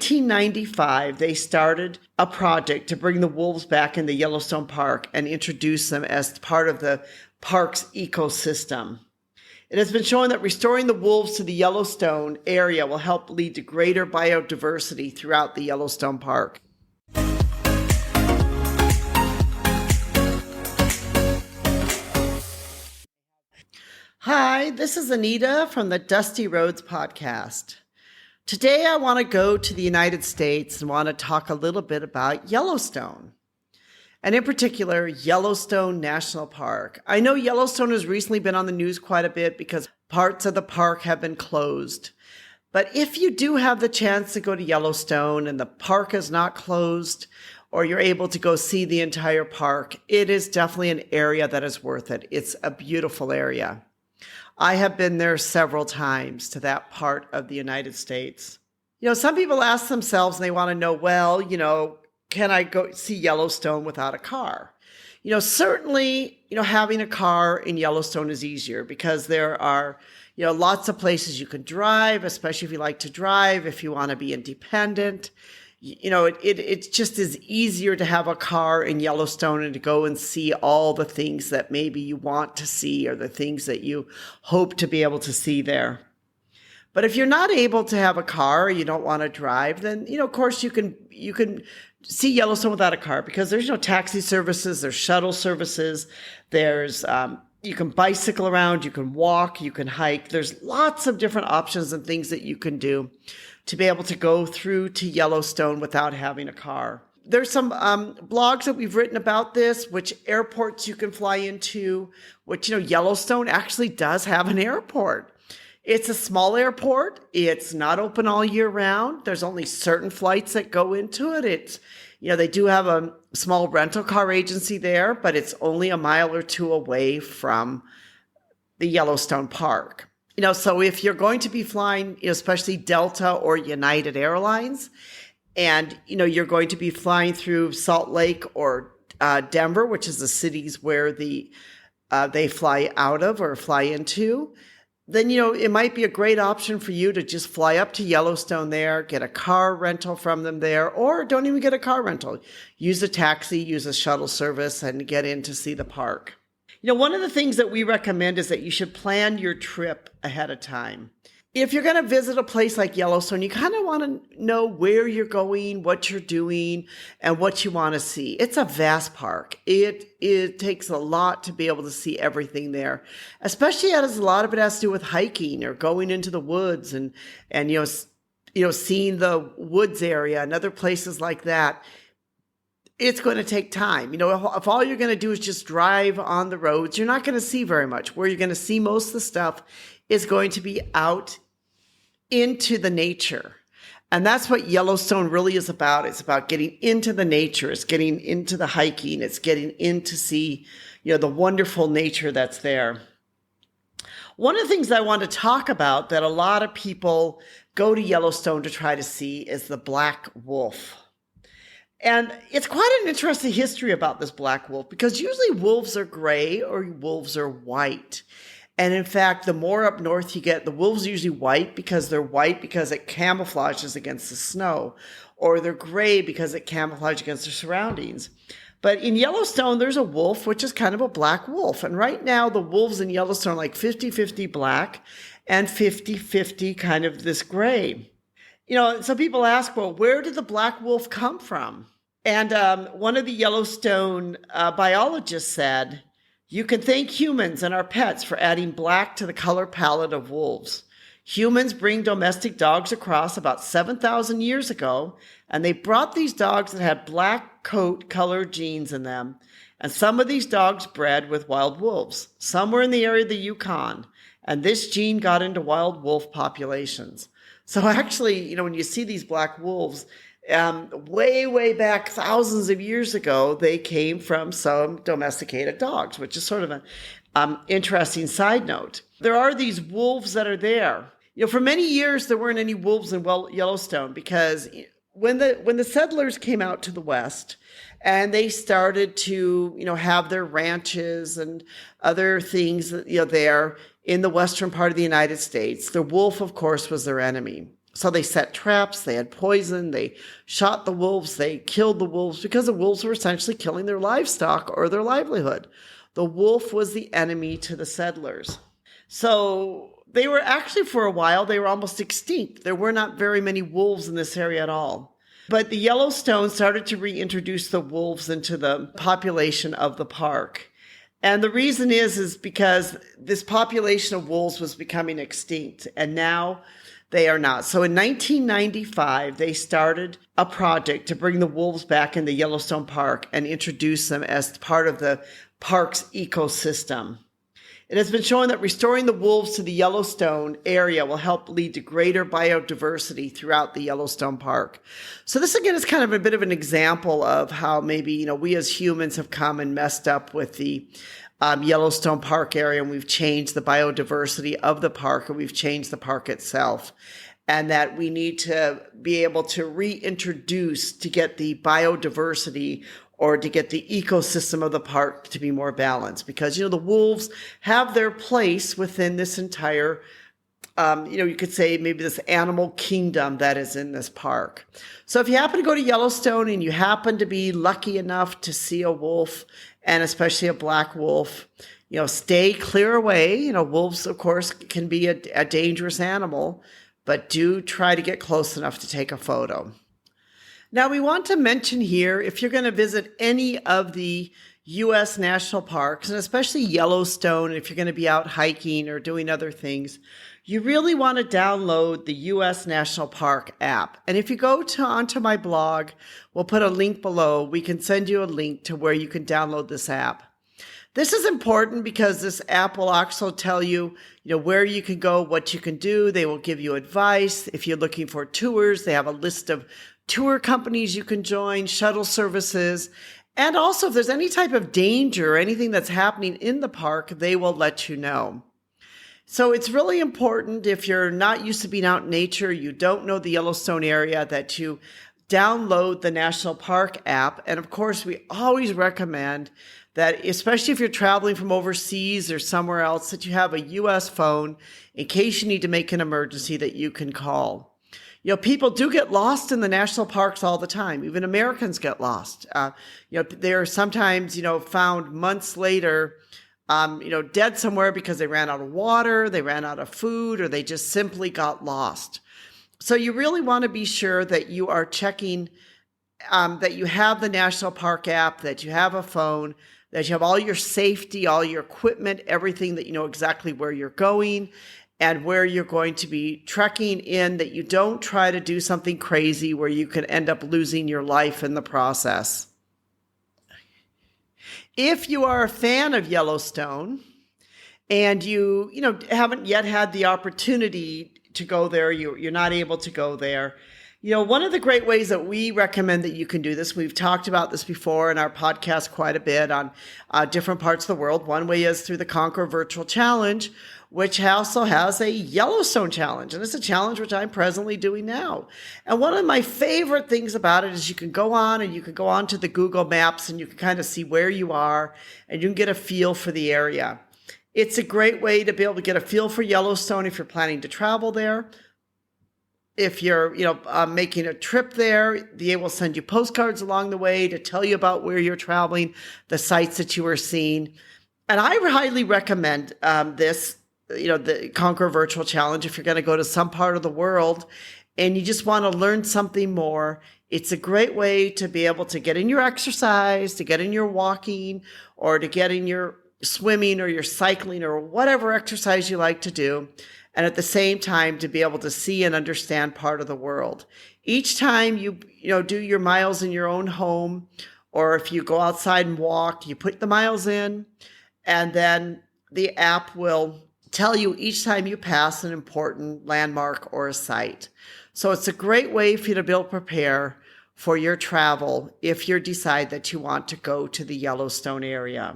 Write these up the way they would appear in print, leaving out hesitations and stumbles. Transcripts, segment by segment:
1995, they started a project to bring the wolves back into Yellowstone Park and introduce them as part of the park's ecosystem. It has been shown that restoring the wolves to the Yellowstone area will help lead to greater biodiversity throughout the Yellowstone Park. Hi, this is Anita from the Dusty Roads podcast. Today I want to go to the United States and want to talk a little bit about Yellowstone, and in particular, Yellowstone National Park. I know Yellowstone has recently been on the news quite a bit because parts of the park have been closed. But if you do have the chance to go to Yellowstone and the park is not closed, or you're able to go see the entire park, it is definitely an area that is worth it. It's a beautiful area. I have been there several times to that part of the United States. Some people ask themselves and they want to know, well, can I go see Yellowstone without a car? Certainly, having a car in Yellowstone is easier because there are, lots of places you can drive, especially if you like to drive, if you want to be independent. It just is easier to have a car in Yellowstone and to go and see all the things that maybe you want to see or the things that you hope to be able to see there. But if you're not able to have a car or you don't want to drive, then, of course you can see Yellowstone without a car because there's no taxi services, there's shuttle services, there's, you can bicycle around, you can walk, you can hike. There's lots of different options and things that you can do to be able to go through to Yellowstone without having a car. There's some blogs that we've written about this, which airports you can fly into, which, Yellowstone actually does have an airport. It's a small airport. It's not open all year round. There's only certain flights that go into it. It's, they do have a small rental car agency there, but it's only a mile or two away from the Yellowstone Park. So if you're going to be flying, especially Delta or United Airlines, and, you're going to be flying through Salt Lake or Denver, which is the cities where they fly out of or fly into, then, it might be a great option for you to just fly up to Yellowstone there, get a car rental from them there, or don't even get a car rental. Use a taxi, use a shuttle service, and get in to see the park. One of the things that we recommend is that you should plan your trip ahead of time. If you're going to visit a place like Yellowstone, you kind of want to know where you're going, what you're doing, and what you want to see. It's a vast park. It takes a lot to be able to see everything there, especially as a lot of it has to do with hiking or going into the woods and seeing the woods area and other places like that. It's going to take time. If all you're going to do is just drive on the roads, you're not going to see very much. Where you're going to see most of the stuff is going to be out into the nature. And that's what Yellowstone really is about. It's about getting into the nature. It's getting into the hiking. It's getting in to see, the wonderful nature that's there. One of the things I want to talk about that a lot of people go to Yellowstone to try to see is the black wolf. And it's quite an interesting history about this black wolf because usually wolves are gray or wolves are white. And in fact, the more up north you get, the wolves are usually white because it camouflages against the snow, or they're gray because it camouflages against their surroundings. But in Yellowstone, there's a wolf, which is kind of a black wolf. And right now, the wolves in Yellowstone are like 50-50 black and 50-50 kind of this gray. Some people ask, well, where did the black wolf come from? And one of the Yellowstone biologists said, you can thank humans and our pets for adding black to the color palette of wolves. Humans bring domestic dogs across about 7,000 years ago, and they brought these dogs that had black coat colored genes in them. And some of these dogs bred with wild wolves. Some were in the area of the Yukon, and this gene got into wild wolf populations. So actually, when you see these black wolves, way back thousands of years ago, they came from some domesticated dogs, which is sort of an interesting side note. There are these wolves that are there. For many years, there weren't any wolves in Yellowstone because when the settlers came out to the west and they started to, have their ranches and other things, there in the western part of the United States, the wolf, of course, was their enemy. So they set traps, they had poison, they shot the wolves, they killed the wolves because the wolves were essentially killing their livestock or their livelihood. The wolf was the enemy to the settlers. So they were actually, for a while, they were almost extinct. There were not very many wolves in this area at all. But the Yellowstone started to reintroduce the wolves into the population of the park. And the reason is because this population of wolves was becoming extinct, and now they are not. So in 1995, they started a project to bring the wolves back into Yellowstone Park and introduce them as part of the park's ecosystem. It has been shown that restoring the wolves to the Yellowstone area will help lead to greater biodiversity throughout the Yellowstone Park. So this, again, is kind of a bit of an example of how maybe, we as humans have come and messed up with the Yellowstone Park area, and we've changed the biodiversity of the park, and we've changed the park itself. And that we need to be able to reintroduce to get the biodiversity or to get the ecosystem of the park to be more balanced. Because, the wolves have their place within this entire, you could say maybe this animal kingdom that is in this park. So if you happen to go to Yellowstone and you happen to be lucky enough to see a wolf, and especially a black wolf, stay clear away. Wolves, of course, can be a dangerous animal, but do try to get close enough to take a photo. Now, we want to mention here, if you're going to visit any of the U.S. national parks, and especially Yellowstone, if you're going to be out hiking or doing other things, you really want to download the U.S. National Park app. And if you go onto my blog, we'll put a link below. We can send you a link to where you can download this app. This is important because this app will also tell you, where you can go, what you can do. They will give you advice. If you're looking for tours, they have a list of tour companies you can join, shuttle services. And also, if there's any type of danger or anything that's happening in the park, they will let you know. So it's really important, if you're not used to being out in nature, you don't know the Yellowstone area, that you download the National Park app. And of course, we always recommend that, especially if you're traveling from overseas or somewhere else, that you have a U.S. phone in case you need to make an emergency that you can call. People do get lost in the national parks all the time. Even Americans get lost. They're sometimes, found months later, dead somewhere because they ran out of water, they ran out of food, or they just simply got lost. So you really want to be sure that you are checking, that you have the National Park app, that you have a phone, that you have all your safety, all your equipment, everything, that you know exactly where you're going and where you're going to be trekking in, that you don't try to do something crazy where you could end up losing your life in the process. If you are a fan of Yellowstone and you haven't yet had the opportunity to go there, you're not able to go there, one of the great ways that we recommend that you can do this, we've talked about this before in our podcast quite a bit on different parts of the world. One way is through the Conquer Virtual Challenge, which also has a Yellowstone challenge. And it's a challenge which I'm presently doing now. And one of my favorite things about it is you can go on to the Google Maps and you can kind of see where you are and you can get a feel for the area. It's a great way to be able to get a feel for Yellowstone if you're planning to travel there. If you're, making a trip there, they will send you postcards along the way to tell you about where you're traveling, the sites that you are seeing. And I highly recommend this, the Conquer Virtual Challenge. If you're going to go to some part of the world and you just want to learn something more, it's a great way to be able to get in your exercise, to get in your walking, or to get in your swimming or your cycling or whatever exercise you like to do. And at the same time, to be able to see and understand part of the world. Each time you do your miles in your own home, or if you go outside and walk, you put the miles in, and then the app will tell you each time you pass an important landmark or a site. So it's a great way for you to be able to prepare for your travel if you decide that you want to go to the Yellowstone area.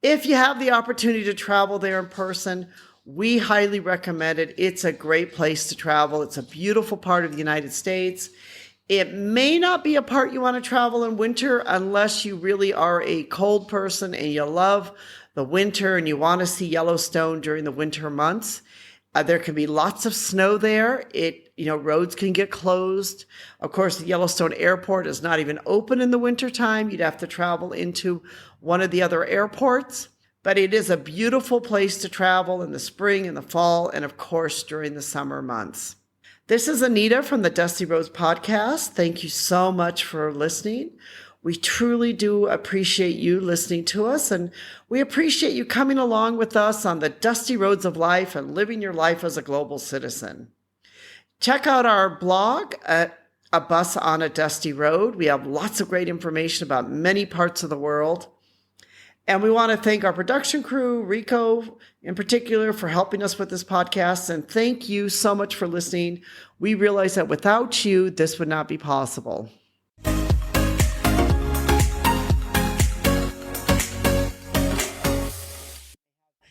If you have the opportunity to travel there in person, we highly recommend it. It's a great place to travel. It's a beautiful part of the United States. It may not be a part you want to travel in winter unless you really are a cold person and you love the winter and you want to see Yellowstone during the winter months. There can be lots of snow there. It roads can get closed. Of course, the Yellowstone Airport is not even open in the wintertime. You'd have to travel into one of the other airports. But it is a beautiful place to travel in the spring and the fall, and of course, during the summer months. This is Anita from the Dusty Roads Podcast. Thank you so much for listening. We truly do appreciate you listening to us, and we appreciate you coming along with us on the dusty roads of life and living your life as a global citizen. Check out our blog at A Bus on a Dusty Road. We have lots of great information about many parts of the world. And we want to thank our production crew, Rico in particular, for helping us with this podcast. And thank you so much for listening. We realize that without you, this would not be possible.